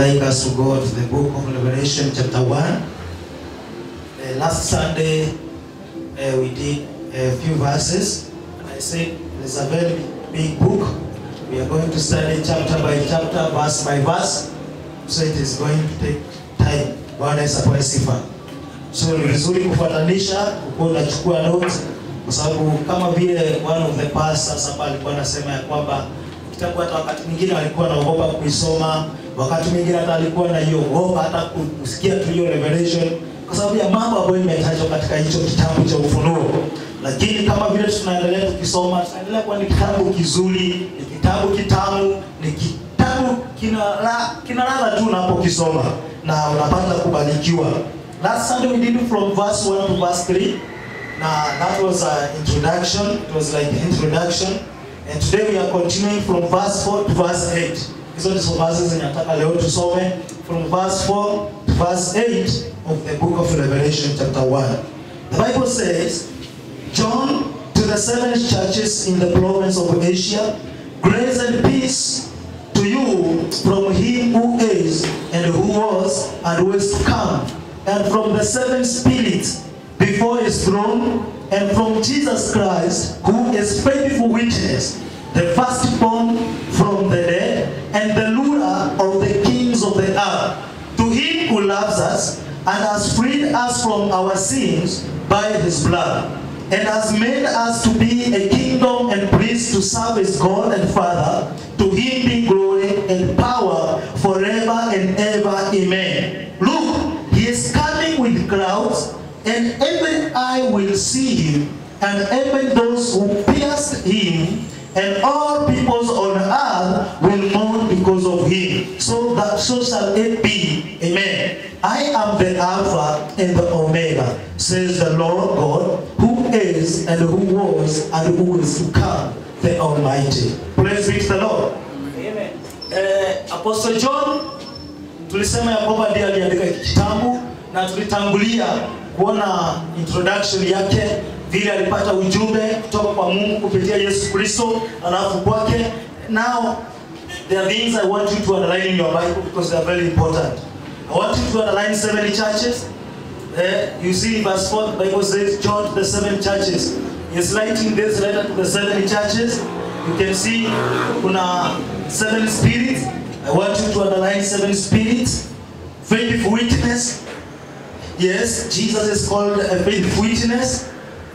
Like us to go to the book of Revelation chapter 1. Last Sunday we did a few verses, and I said it's a very big book. We are going to study chapter by chapter, verse by verse, so it is going to take time. Bwana isapoe sifa. So ni vizuri kufuatanisha, unachukua notes, kwa sababu kama vile one of the pastors hapa alikuwa anasema ya kwamba kitabu hata wakati mwingine alikuwa anaogopa kuisoma, wakati mwingine hata alikuwa anaiogopa hata kusikia tu hiyo revelation kwa sababu ya mambo ambayo imetajwa katika hicho kitabu cha Ufunuo. Lakini kama vile tunaendelea tukisoma, tunaendelea kuwa ni kitabu kizuri, ni kitabu kitamu, ni kitabu kina ladha tu unapokisoma na unapata kubarikiwa. Last Sunday we did from verse 1 to verse 3. Now that was an introduction. It was like an introduction. And today we are continuing from verse 4 to verse 8. Hizo ndizo verses zinataka leo tusome from verse 4 to verse 8 of the book of Revelation chapter 1. The Bible says, John, to the 7 churches in the province of Asia, grace and peace to you from him who is and who was and who is to come, and from the 7 spirits before his throne, and from Jesus Christ, who is faithful witness, the firstborn from the dead, and the ruler of the kings of the earth. To him who loves us, and has freed us from our sins by his blood, and has made us to be a kingdom and priests to serve his God and Father. To him be glory and power forever and ever. Amen. Look, he is coming with clouds, and every eye will see him, and even those who pierced him, and all peoples on earth will mourn because of him. So shall it be. Amen. I am the Alpha and the Omega, says the Lord God, who is and who was and who is to come, the Almighty. Praise be to the Lord. Amen. Apostle John, tulisema ya kwamba ndiye aliandika kitabu na tulitangulia kuona introduction yake, vile alipata ujumbe kutoka kwa Mungu kupitia Yesu Kristo alafu kwake. Now there are things I want you to underline in your Bible because they are very important. I want you to underline 7 churches. You see in verse 4 the Bible says John to the 7 churches. He is writing this letter to the 7 churches. You can see kuna 7 spirits. I want you to underline 7 spirits. Faithful witness. Yes, Jesus is called a faithful witness.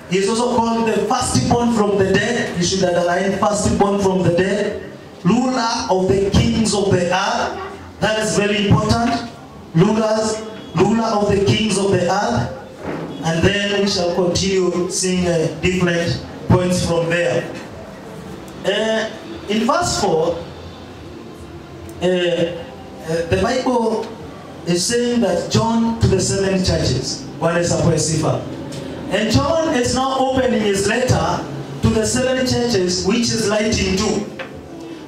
He is also called the firstborn from the dead. You should underline firstborn from the dead. Ruler of the kings of the earth. That is very important. Ruler of the kings of the earth. And then we shall continue seeing different points from there. In verse 4, the Bible is saying that John to the 7 churches. And John is now opening his letter to the 7 churches which is writing to.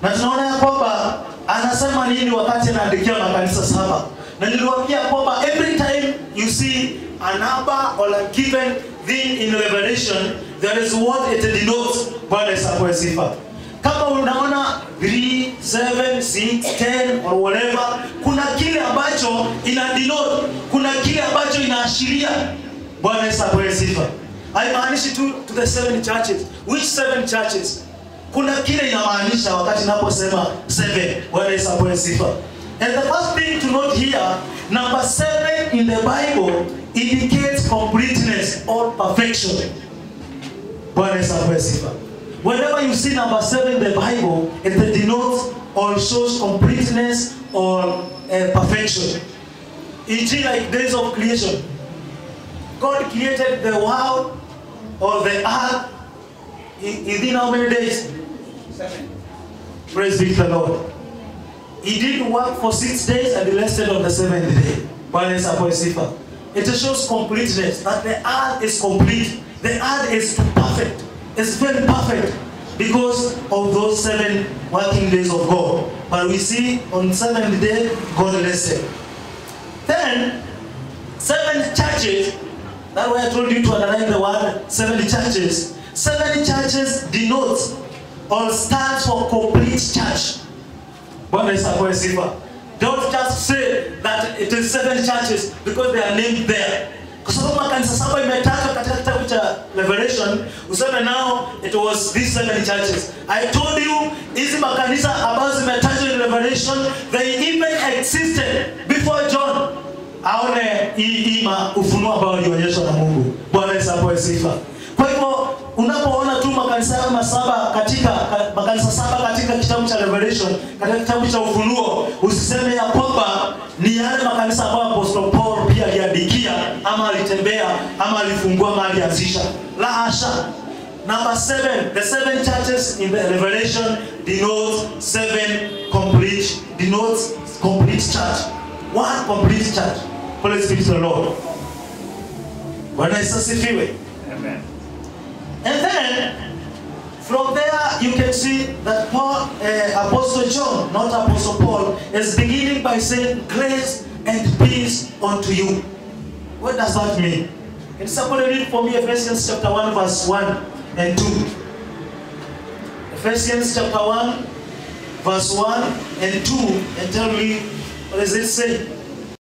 Na tunaona ya kwamba anasema nini wakati anaandikia makanisa 7. Na niliwaambia kwamba every time you see a number or a given thing in Revelation, there is what it denotes. Bwana isapoe sifa. Kama unaona 3, 7, 6, 10 or whatever, kuna kile ambacho ina denote, kuna kile ambacho inaashiria. Bwana isapoe sifa. Haimaanishi tu to the 7 churches. Which 7 churches? Kuna kile inamaanisha wakati naposema 7. Bwana isapoe sifa. And the first thing to note here, number 7 in the Bible indicates completeness or perfection. Bwana isapoe sifa. Whenever you see number 7 in the Bible, it denotes or shows completeness or perfection. It's like days of creation. God created the world or the earth within how many days? 7. Praise be to the Lord. He did work for 6 days and he rested on the 7th day. It shows completeness, that the earth is complete. The earth is perfect. It's very perfect because of those 7 working days of God. But we see on 7th day, God rested. Then, 7 churches. That's why I told you to underline the word 7 churches. 7 churches denotes or stands for complete church. Bwana isapoe sifa. Don't just say that it is 7 churches because they are named there. Kwa sababu makanisa 7 imetajwa katika kitabu cha Revelation, useme now it was these 7 churches. I told you, hizi makanisa ambazo zimetajwa in Revelation, they even existed before John aone hii ufunuo ambao alionyeshwa na Mungu. Bwana Yesu apewe sifa. Kwa hivyo unapoona tu makanisa 7 katika kitabu cha Revelation, katika kitabu cha Ufunuo, usiseme ya kwamba ni yale makanisa ambayo Apostle Paul pia aliandikia ama alitembea ama alifungua mahali anzisha. La hasha. Number 7, the 7 churches in the Revelation denotes complete church. One complete church. Praise be to the Lord. Bwana Yesu asifiwe. Amen. And then, from there, you can see that Apostle John, not Apostle Paul, is beginning by saying, grace and peace unto you. What does that mean? Can somebody read for me Ephesians chapter 1, verse 1 and 2? Ephesians chapter 1, verse 1 and 2, and tell me, what does it say?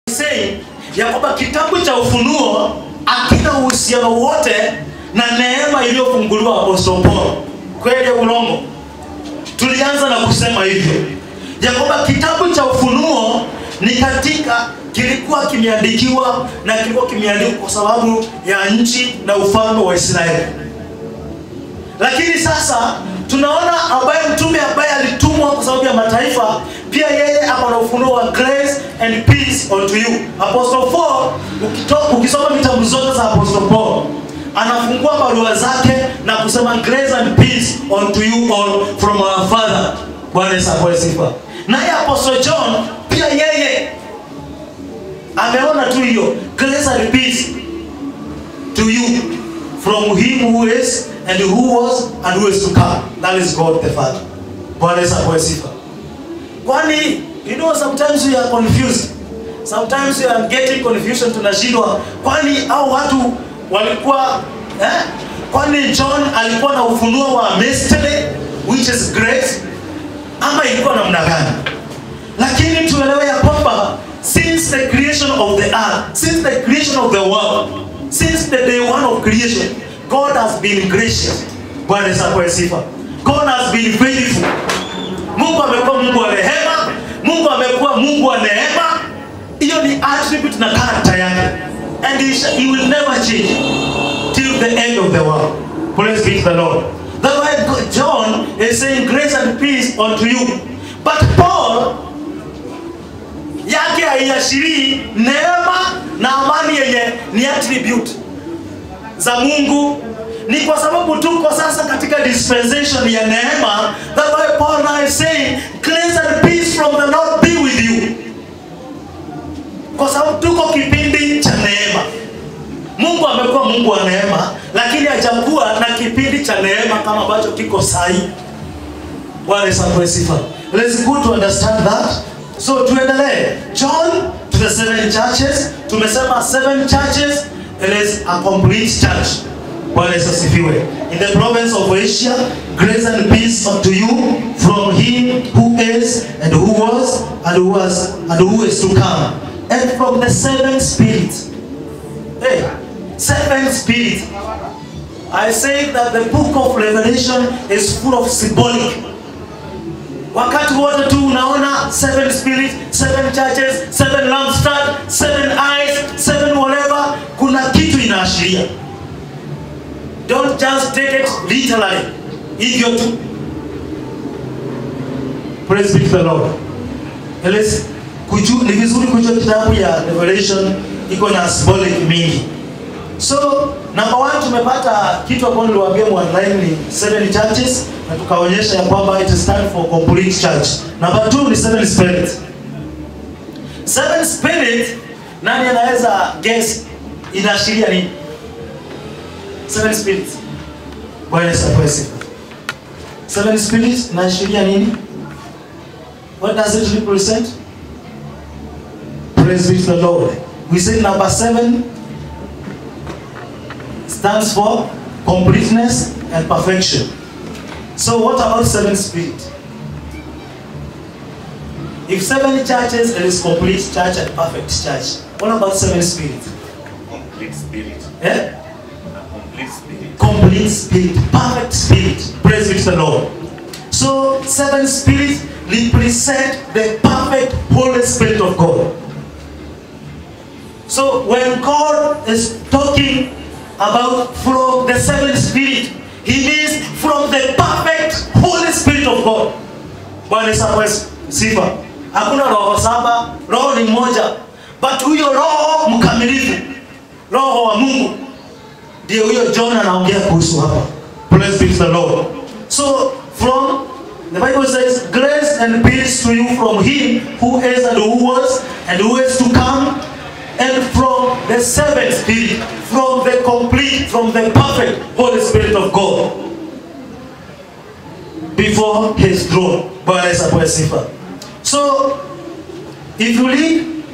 It's saying, ya kwamba kitabu cha Ufunuo hakina uhusiano wote na neema iliyofunguliwa Apostle Paul. Kweli urongo? Tulianza na kusema hivyo. Ya kwamba kitabu cha Ufunuo ni kilikuwa kimeandikiwa na kilikuwa kimeandikwa kwa sababu ya nchi na ufalme wa Israeli. Lakini sasa tunaona mtume ambaye alitumwa kwa sababu ya mataifa, pia yeye akona ufunuo wa grace and peace unto you. Apostle Paul, ukisoma vitabu zote za Apostle Paul, anafungua barua zake na kusema grace and peace unto you all from our Father. Bwana Yesu apewe sifa. Naye Apostle John pia yeye ameona tu hiyo grace and peace to you from him who is and who was and who is to come. That is God the Father. Bwana Yesu apewe sifa. Kwani sometimes we are confused. Sometimes we are getting confusion, tunashindwa. Kwani hao watu walikuwa kwani John alikuwa na ufunuo wa mystery which is grace ama ilikuwa namna gani? Lakini tuelewe ya kwamba since the creation of the earth, since the creation of the world, since the day one of creation, God has been gracious. Bwana Yesu apewe sifa. God has been faithful. Mungu amekuwa Mungu wa rehema, Mungu amekuwa Mungu wa neema. Hiyo ni attribute na character yake. And he will never change till the end of the world. Praise be to the Lord. That's why John is saying grace and peace unto you. But Paul yake haiashirii neema na amani yenye ni attribute za Mungu. Ni kwa sababu tuko sasa katika dispensation ya neema. That's why Paul now is saying grace and peace from the Lord be with you. Kwa sababu tuko kipindi cha neema. Mungu amekuwa Mungu wa neema, lakini hajakuwa na kipindi cha neema kama ambacho kiko sahi. Bwana Yesu apewe sifa. Let's go to understand that. So tuendelee. John to the 7 churches. Tumesema 7 churches. It is a complete church. Bwana Yesu asifiwe. In the province of Asia, grace and peace unto you from him who is and who was and who is to come. And from the 7 spirits. Hey, 7 spirits. I say that the book of Revelation is full of symbolic. Wakati wote tu unaona 7 spirits, 7 churches, 7 lampstands, 7 eyes, 7 whatever, kuna kitu inaashiria. Don't just take it literally. Hivyo tu. Praise be to the Lord. Ni vizuri kujua kitabu ya Revelation iko na symbolic mingi. So, number 1 tumepata kitu ambacho niliwaambia online ni 7 churches na tukaonyesha ya kwamba it stands for complete church. Number 2 ni 7 spirits. 7 spirits, nani anaweza guess inaashiria nini? 7 spirits. Bwana Yesu apewe sifa. 7 spirits inaashiria nini? What does it represent? Praise be to the Lord. We say number 7 stands for completeness and perfection. So what about 7 spirits? If 7 churches, it is complete church and perfect church. What about 7 spirits? Complete spirit. Eh? A complete spirit. Complete spirit, perfect spirit. Praise be to the Lord. So 7 spirits represent the perfect Holy Spirit of God. So when God is talking about from the 7 spirit, he means from the perfect Holy Spirit of God. Bwana Yesu sifa. Hakuna roho 7, roho ni moja. But huyo roho mkamilifu, roho wa Mungu, ndio huyo John anaongea kuhusu hapa. Praise be to the Lord. So from the Bible says, grace and peace to you from him who is and who was and who is to come, and from the 7th spirit, from the complete, from the perfect Holy Spirit of God, before his throne. So, if you read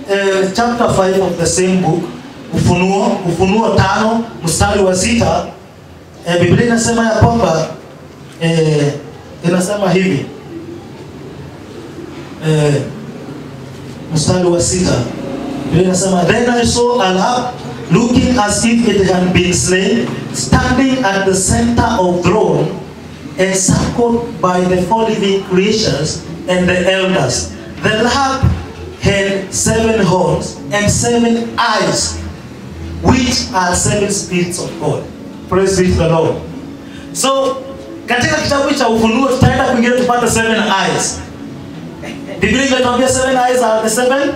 chapter 5 of the same book, Ufunuo 5 mstari wa 6, Biblia inasema ya kwamba inasema hivi, mstari wa 6, Biblia inasema, then I saw a lamb looking as if it had been slain, standing at the center of the throne, encircled by the 4 living creatures and the elders. The lamb had 7 horns and 7 eyes, which are 7 spirits of God. Praise be to the Lord. So, katika kitabu cha Ufunuo tutaenda kuingia tupate 7 eyes. Biblia inatuambia 7 eyes are the 7?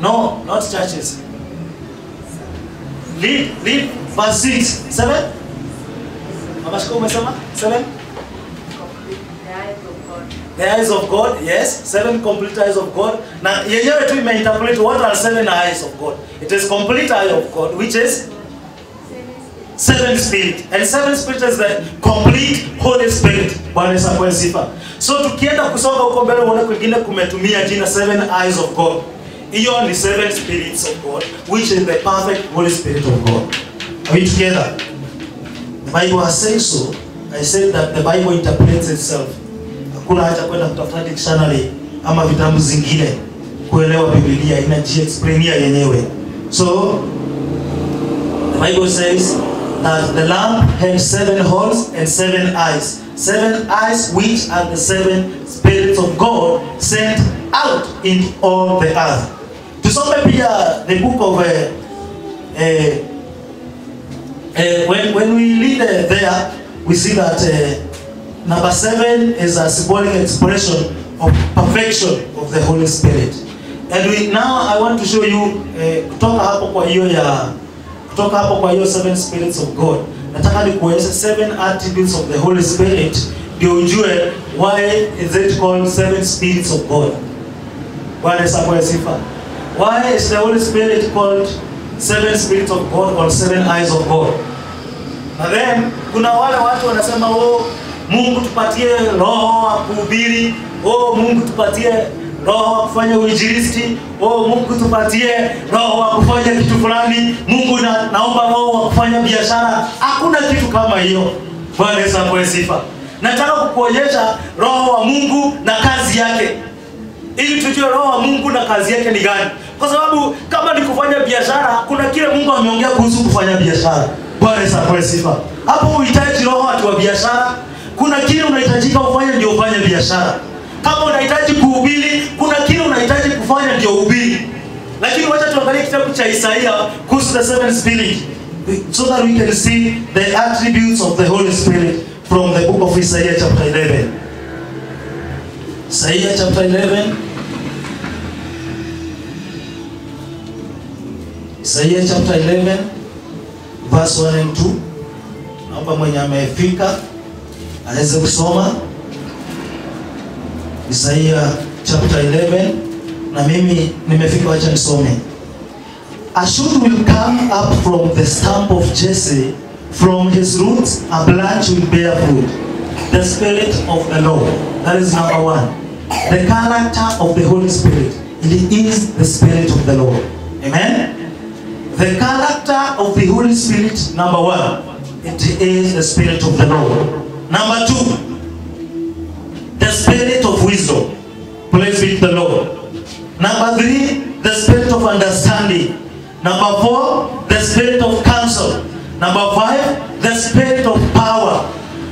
No, not churches. Read verse 6. 7? Amashko umesema? 7? The eyes of God, yes. 7 complete eyes of God. Na yenyewe tu imeinterpret what are 7 eyes of God. It is complete eye of God, which is 7 spirit. And 7 spirit is the complete Holy Spirit. Bwana Yesu apewe sifa. So tukienda kusoma huko mbele uone kwingine kumetumia jina 7 eyes of God. Hiyo ni 7 spirits of God, which is the perfect Holy Spirit of God. Are we together? The Bible has said so. I said that the Bible interprets itself. Hakuna haja kwenda kutafuta dictionary ama vitabu zingine kuelewa Biblia, inajiexplainia yenyewe. So the Bible says that the lamb had 7 horns and 7 eyes. 7 eyes, which are the 7 spirits of God sent out in all the earth. Tusome pia the book of when we read there, we see that number 7 is a symbolic expression of perfection of the Holy Spirit. And now I want to show you kutoka hapo kwa hiyo 7 spirits of God. Nataka nikuonyeshe 7 attributes of the Holy Spirit ndio ujue why is it called 7 spirits of God. Bwana Yesu apewe sifa. Why is the Holy Spirit called 7 spirits of God or 7 eyes of God? And then kuna wale watu wanasema Mungu tupatie roho wa kuhubiri, Mungu tupatie roho wa kufanya uinjilisti, Mungu tupatie roho wa kufanya kitu fulani, Mungu naomba roho wa kufanya biashara. Hakuna kitu kama hiyo. Bwana Yesu apewe sifa. Nataka kukuonyesha roho wa Mungu na kazi yake, ili tujue roho wa Mungu na kazi yake ni gani. Kwa sababu kama ni kufanya biashara, kuna kile Mungu ameongea kuhusu kufanya biashara. Bwana Yesu apewe sifa. Hapo unahitaji roho wa biashara. Kuna kile unahitajika ufanye ndio ufanye biashara. Kama unahitaji kuhubiri, kuna kile unahitaji kufanya ndio uhubiri. Lakini wacha tuangalie kitabu cha Isaia kuhusu the 7 spirit, so that we can see the attributes of the Holy Spirit from the book of Isaiah chapter 11. Isaiah chapter 11. Isaiah chapter 11 verse 1 and 2. Naomba mwenye amefika aweze kusoma Isaiah chapter 11, na mimi nimefika, acha nisome. A shoot will come up from the stump of Jesse, from his roots a branch will bear fruit. The Spirit of the Lord. That is number 1. The character of the Holy Spirit. It is the Spirit of the Lord. Amen. The character of the Holy Spirit, number 1, it is the Spirit of the Lord. Number 2, the Spirit of wisdom. Number 3, the spirit of understanding. Number 4, the spirit of counsel. Number 5, the spirit of power.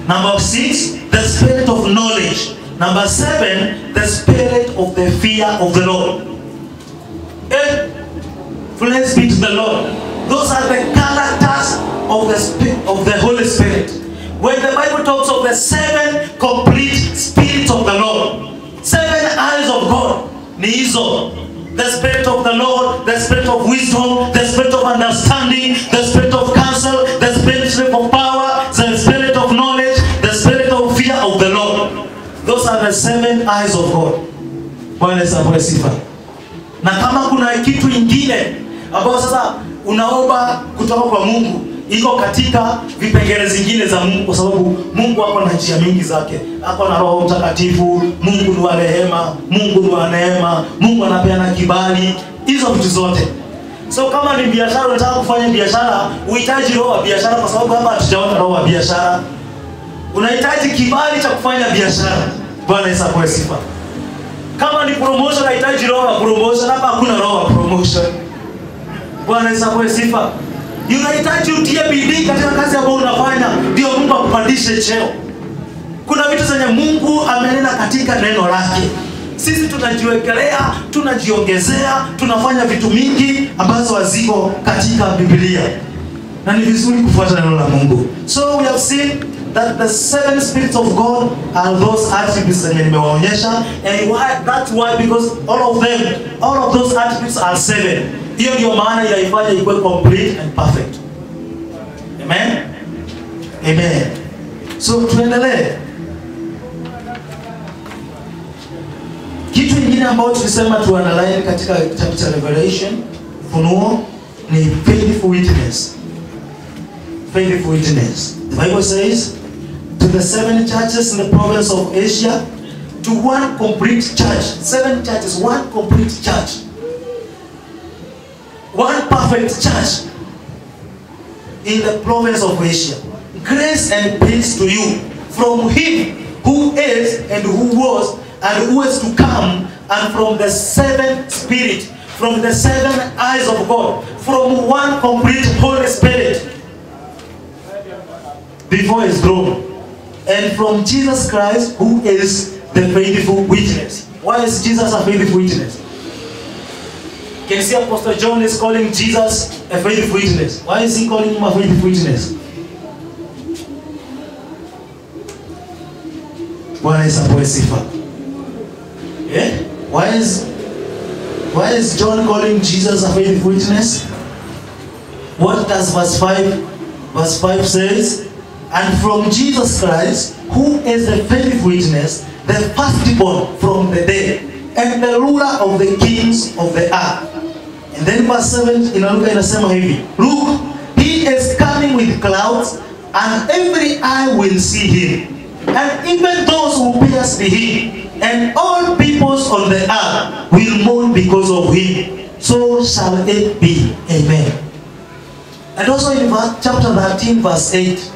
Number 6, the spirit of knowledge. Number 7, the spirit of the fear of the Lord. Praise be to the Lord. Those are the characters of the Holy Spirit. When the Bible talks of the 7 complete spirits of the Lord, 7 eyes of God, the spirit of the Lord, the spirit of wisdom, the spirit of understanding, the spirit of counsel, the spirit of power, the spirit of knowledge, the spirit of fear of the Lord. Those are the 7 eyes of God. Bwana Yesu apewe sifa. Na kama kuna kitu ingine ambayo sasa unaomba kutoka kwa Mungu, iko katika vipengele zingine za Mungu, kwa sababu Mungu ako na njia mingi zake. Ako na Roho Mtakatifu, Mungu ni wa rehema, Mungu ni wa neema, Mungu anapeana kibali, hizo vitu zote. So kama ni biashara, unataka kufanya biashara, uhitaji roho wa biashara, kwa sababu hapa hatujaona roho wa biashara. Unahitaji kibali cha kufanya biashara. Bwana Yesu apewe sifa. Kama ni promotion, unahitaji roho wa promotion, hapa hakuna roho wa promotion. Bwana Yesu apewe sifa. Unahitaji utie bidii katika kazi ambayo unafanya ndio Mungu akupandishe cheo. Kuna vitu zenye Mungu amenena katika neno lake. Sisi tunajiwekelea, tunajiongezea, tunafanya vitu mingi ambazo haziko katika Biblia. Na ni vizuri kufuata neno la Mungu. So we have seen that the 7 spirits of God are those attributes that nimewaonyesha, and that's why, because all of those attributes are 7. Hiyo ndio maana inaifanya ikuwe complete and perfect. Amen. Amen. So tuendelee. Kitu kingine ambacho tulisema tu analyze katika kitabu cha Revelation, Ufunuo, ni faithful witness. Faithful witness. The Bible says, to the 7 churches in the province of Asia, to one complete church. 7 churches, one complete church. One perfect church in the province of Asia. Grace and peace to you from Him who is and who was and who is to come, and from the 7 Spirit, from the 7 eyes of God, from one complete Holy Spirit before His throne, and from Jesus Christ, who is the faithful witness. Why is Jesus a faithful witness? Can you see Apostle John is calling Jesus a faithful witness? Why is he calling him a faithful witness? Bwana Yesu apewe sifa. Yeah? Why is John calling Jesus a faithful witness? What does verse 5 says? And from Jesus Christ, who is the faithful witness, the firstborn from the dead, and the ruler of the kings of the earth. And then verse 7 inaruka inasema hivi, look, He is coming with clouds, and every eye will see Him, and even those who pierced Him, and all peoples on the earth will mourn because of Him. So shall it be. Amen. And also in chapter 13 verse 8,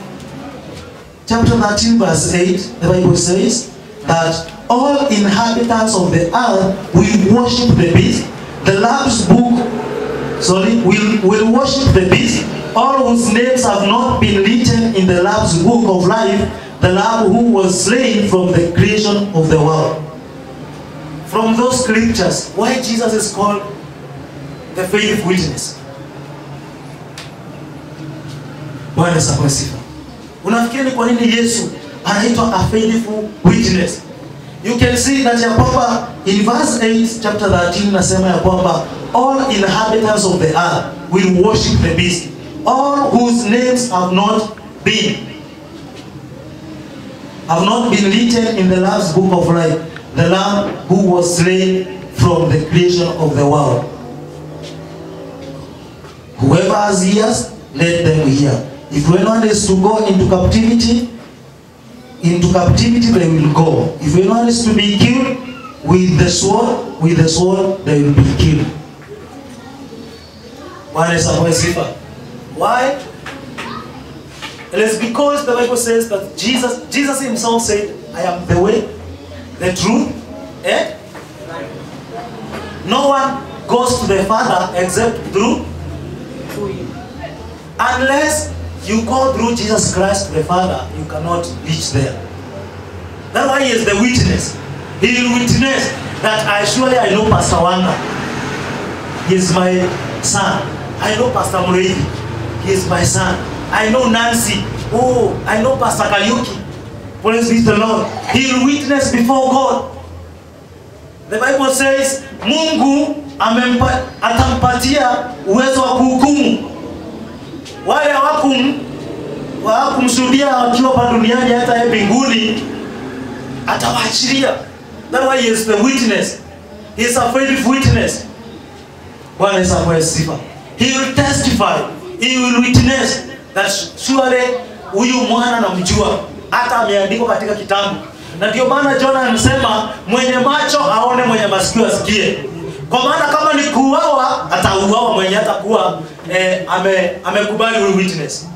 chapter 13 verse 8, the Bible says that all inhabitants of the earth will worship the beast. The Lamb's book, will worship the beast, all whose names have not been written in the Lamb's book of life, the Lamb who was slain from the creation of the world. From those scriptures, why Jesus is called the faithful witness. Bwana Yesu apewe sifa. Unafikiri ni kwa nini Yesu anaitwa a faithful witness? You can see that ya kwamba in verse 8 chapter 13 nasema ya kwamba all inhabitants of the earth will worship the beast, all whose names have not been written in the Lamb's book of life, the Lamb who was slain from the creation of the world. Whoever has ears, let them hear. If anyone is to go into captivity they will go. If anyone is to be killed with the sword they will be killed. Why? It is because the Bible says that Jesus himself said, I am the way, the truth, No one goes to the Father except through him. Unless you go through Jesus Christ to the Father, you cannot reach there. That's why he is the witness. He will witness that I know Pastor Wanga. He is my son. I know Pastor Murray. He is my son. I know Nancy. Oh, I know Pastor Kayuki. Praise be the Lord. He will witness before God. The Bible says, Mungu atampatia uwezo wa kuhukumu. Wale hawakumshuhudia wakiwa hapa duniani hata mbinguni atawaachilia. That's why he is the witness. He is a faithful witness. Bwana Yesu asifiwe. He will testify. He will witness that surely huyu mwana anamjua. Hata ameandikwa katika kitabu. Na ndio maana Jona anasema mwenye macho aone, mwenye masikio asikie. Kwa maana kama ni kuuawa, atauawa mwenye atakuwa amekubali huyu witness.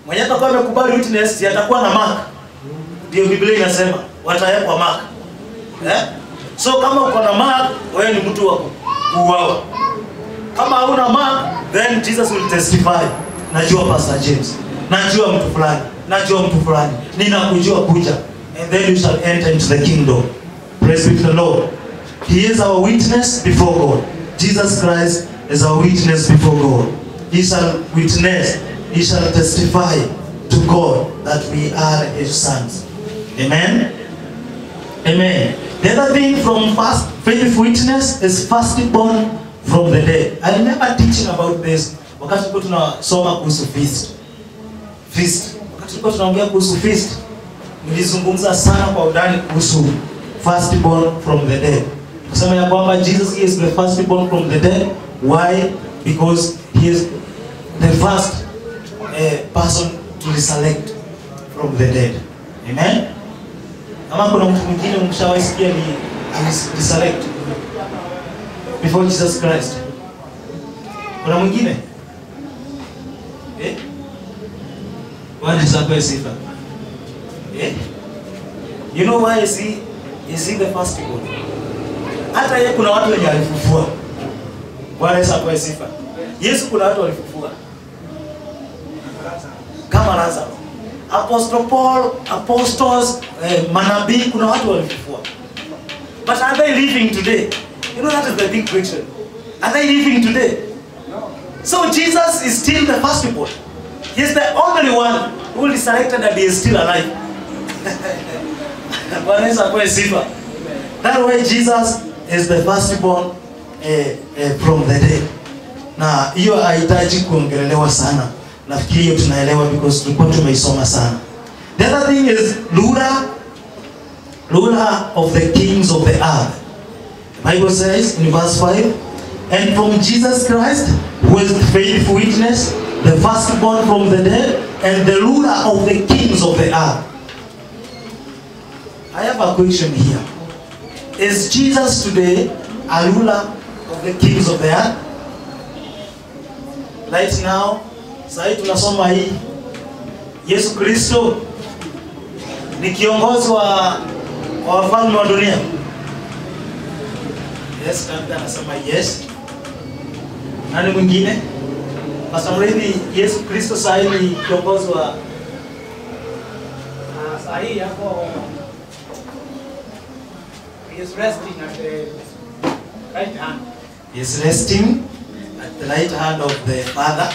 Mwenye atakuwa amekubali witness atakuwa na mark. Ndio Biblia inasema watawekwa mark. So kama uko na mark, wewe ni mtu wa kuuawa. Kama hauna mark, then Jesus will testify. Najua Pastor James. Najua mtu fulani. Najua mtu fulani. Ninakujua kuja. And then you shall enter into the kingdom. Praise be to the Lord. He is our witness before God. Jesus Christ is our witness before God. He shall witness. He shall testify to God that we are his sons. Amen? Amen. The other thing from faith witness is firstborn from the dead. I remember teaching about this wakati tulikuwa tunasoma kuhusu feast. Wakati tulikuwa tunaongea kuhusu feast, nilizungumza sana kwa undani kuhusu firstborn from the dead. Kusema ya kwamba Jesus is the firstborn from the dead. Why? Because he is the first person to resurrect from the dead. Amen? Kama kuna mtu mwingine mshawasikia ni resurrect before Jesus Christ? Kuna mwingine? Bwana asifiwe sifa. You know why is he the firstborn? Hata yeye kuna watu wenye alifufua. Bwana asifiwe sifa. Yesu kuna watu walifufua. Kama Lazaro. Apostle Paul, apostles, manabii, kuna watu walifufua. But are they living today? You know, that is the big question. Are they living today? No. So Jesus is still the firstborn. He is the only one who resurrected and he is still alive. That's why Jesus is the firstborn from the dead. Na hiyo haitaji kuongelelewa sana. Nafikiri hiyo tunaelewa because tulikuwa tumeisoma sana. The other thing is ruler of the kings of the earth. The Bible says in verse 5, and from Jesus Christ, who is the faithful witness, the firstborn from the dead, and the ruler of the kings of the earth. I have a question here. Is Jesus today a ruler of the kings of the earth? Right now, sasa tunasoma hii Yesu Kristo ni kiongozi wa wafalme wa dunia. Yes, kabla nasema yes. Nani mwingine? Pastor Murray, Yesu Kristo sasa ni kiongozi wa sahi hapo. He is resting at the right hand. He is resting at the right hand of the Father.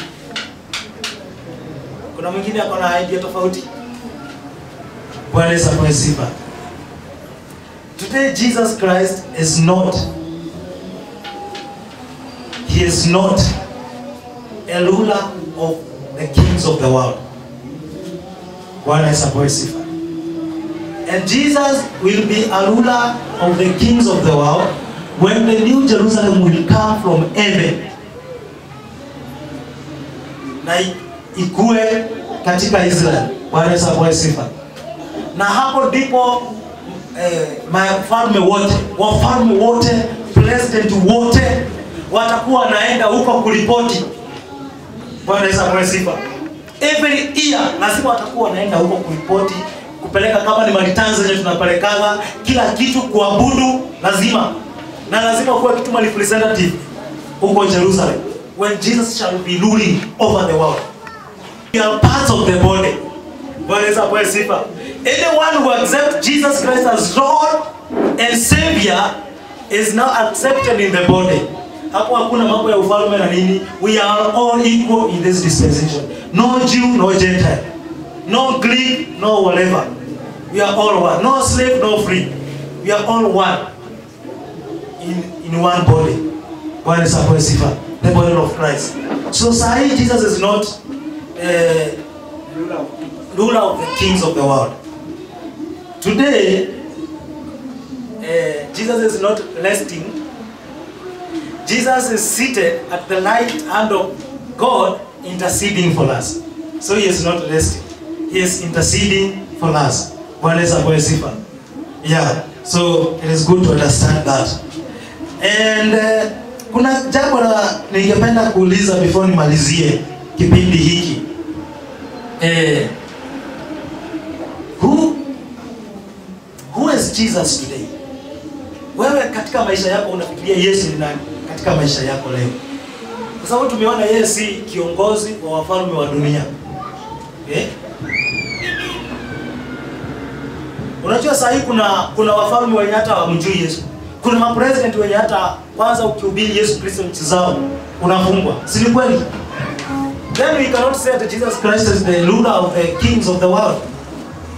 Kuna mwingine akona idea tofauti? Bwana Yesu asifiwe. Today Jesus Christ is not a ruler of the kings of the world. Bwana Yesu asifiwe. And Jesus will be a ruler of the kings of the world when the new Jerusalem will come from heaven. Na ikue katika Israel. Bwana Yesu asifiwe. Na hapo ndipo wafalme wote, president wote watakuwa naenda huko kulipoti. Bwana Yesu asifiwe. Every year lazima watakuwa naenda huko kulipoti, kupeleka kama ni mali Tanzania tunapelekaga kila kitu, kuabudu lazima. Na lazima kuwe kitu representative huko Jerusalem when Jesus shall be ruling over the world. We are parts of the body. Bwana Yesu apewe sifa. Anyone who accepts Jesus Christ as Lord and Savior is now accepted in the body. Hapo hakuna mambo ya ufalme na nini. We are all equal in this dispensation. No Jew, no Gentile. No Greek, no whatever. We are all one. No slave, no free. We are all one. In one body. Bwana Yesu apewe sifa. The body of Christ. So sahi Jesus is not ruler of the kings of the world. Today, Jesus is not resting. Jesus is seated at the right hand of God, interceding for us. So he is not resting. He is interceding for us. Bwana Yesu apewe sifa. Yeah. So it is good to understand that. And kuna jambo la ningependa kuuliza before nimalizie kipindi hiki. Who is Jesus today? Wewe katika maisha yako unafikiria Yesu ni nani katika maisha yako leo? Kwa sababu tumeona yeye si kiongozi wa wafalme wa dunia. Unajua sasa kuna wafalme wenye hata hawamjui Yesu. Kuna mapresident wenye hata kwanza ukihubiri Yesu Kristo nchi zao unafungwa. Si ni kweli? Then we cannot say that Jesus Christ is the ruler of the kings of the world.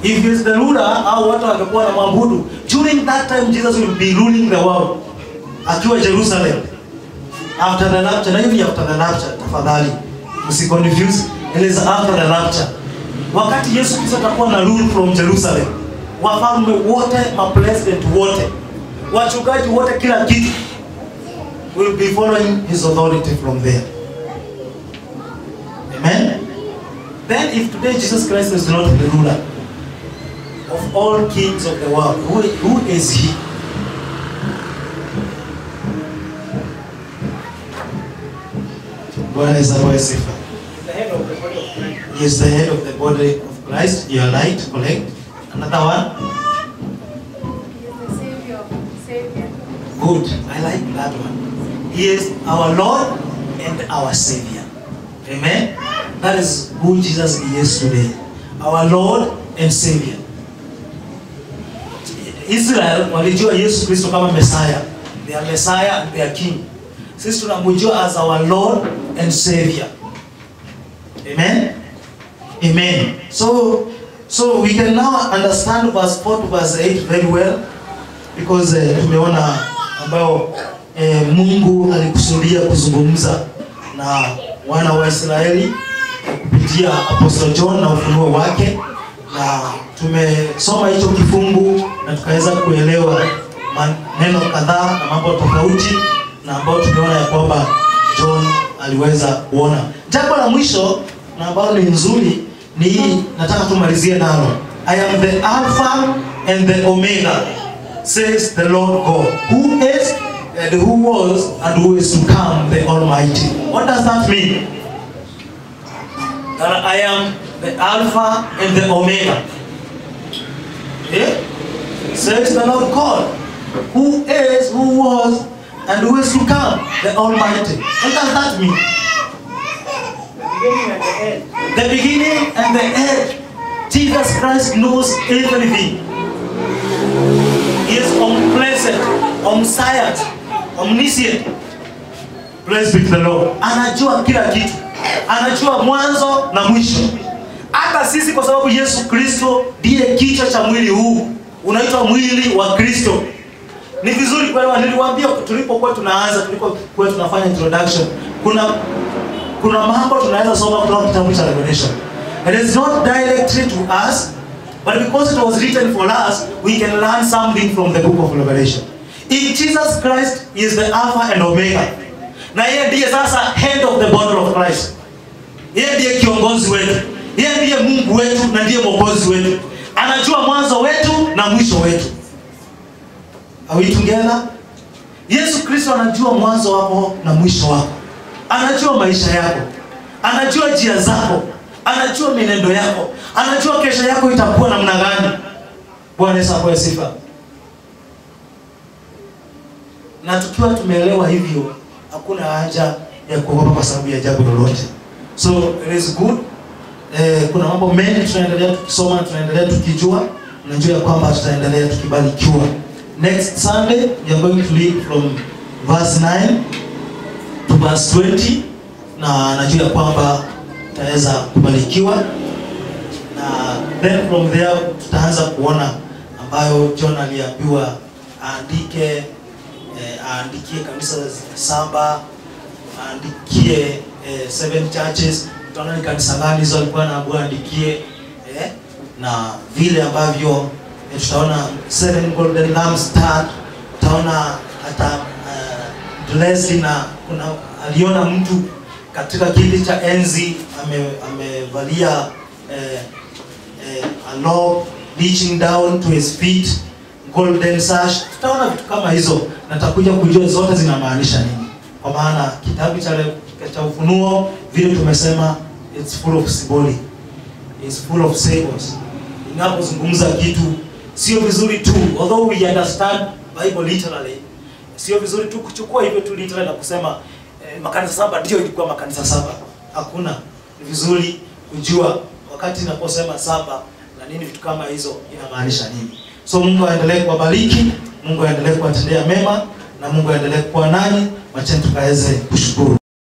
If he is the ruler, au watu wangekuwa na maabudu. During that time Jesus will be ruling the world. Akiwa Jerusalem. After the rapture, na hivi after the rapture, tafadhali msiconfuse. It is after the rapture. Wakati Yesu Kristo atakuwa na rule from Jerusalem. Wafalme wote, mapresident wote, wachungaji wote, kila kitu will be following his authority from there. Amen. Then if today Jesus Christ is not the ruler of all kings of the world, who is he? Bwana Yesu apewe sifa. He is the head of the body of Christ. You are right, correct. Another one? He is the Savior. Good. I like that one. He is our Lord and our Savior. Amen. That is who Jesus is today. Our Lord and Savior. Israel walijua Yesu Kristo kama Messiah. They are Messiah and they are King. Sisi tunamjua as our Lord and Savior. Amen. Amen. So we can now understand verse 4 to verse 8 very well, because tumeona ambao Mungu alikusudia kuzungumza na wana wa Israeli kupitia Apostle John na ufunuo wake, na tumesoma hicho kifungu na tukaweza kuelewa maneno kadhaa na mambo tofauti na ambao tumeona ya kwamba John aliweza kuona. Jambo la mwisho na ambalo ni nzuri ni nataka tumalizie nalo. I am the Alpha and the Omega, says the Lord God, who is and who was and who is to come, the Almighty. What does that mean? That I am the Alpha and the Omega. Yeah? Says the Lord God, who is, who was, and who is to come, the Almighty. What does that mean? The beginning and the end. Jesus Christ knows everything. He is omnipresent, omniscient, omniscient. Praise be to the Lord. Anajua kila kitu. Anajua mwanzo na mwisho. Hata sisi kwa sababu Yesu Kristo ndiye kichwa cha mwili huu. Unaitwa mwili wa Kristo. Ni vizuri kwa niliwaambia tulipokuwa tunaanza, tulipokuwa tunafanya introduction, kuna mambo tunaweza soma kutoka kitabu cha Revelation. It is not directly to us, but because it was written for us, we can learn something from the book of Revelation. If Jesus Christ is the Alpha and Omega, na yeye ndiye sasa head of the body of Christ. Yeye ndiye kiongozi wetu. Yeye ndiye Mungu wetu na ndiye mwokozi wetu. Anajua mwanzo wetu na mwisho wetu. Are we together? Yesu Kristo anajua mwanzo wako na mwisho wako. Anajua maisha yako. Anajua njia zako. Anajua mienendo yako. Anajua kesho yako itakuwa namna gani. Bwana Yesu apewe sifa. Na tukiwa tumeelewa hivyo, hakuna haja ya kuogopa kwa sababu ya jambo lolote. So it is good. Kuna mambo mengi tunaendelea tukisoma, tunaendelea tukijua, unajua kwamba tutaendelea tukibarikiwa. Next Sunday we are going to read from verse 9 to verse 20, na najua kwamba tutaweza kubarikiwa, na then from there tutaanza kuona ambayo John aliambiwa aandike, aandikie kanisa 7, aandikie 7 churches. Tutaona ni kanisa gani hizo alikuwa anaambiwa aandikie, na vile ambavyo tutaona 7 golden lampstands. Tutaona hata Leslie, na kuna aliona mtu katika kiti cha enzi amevalia a lock reaching down to his feet, golden sash. Tutaona vitu kama hizo, na tutakuja kujua zote zinamaanisha nini, kwa maana kitabu cha Ufunuo vile tumesema it's full of symbolic, it's full of symbols. Inapozungumza kitu sio vizuri tu, although we understand Bible literally, sio vizuri tu kuchukua hivyo tu literally na kusema makanisa 7 ndio ilikuwa makanisa 7. Hakuna. Ni vizuri kujua wakati ninaposema 7 na nini, vitu kama hizo inamaanisha nini. So Mungu aendelee kuwabariki, Mungu aendelee kuwatendea mema, na Mungu aendelee kuwa nanyi. Wacha tukaweze kushukuru.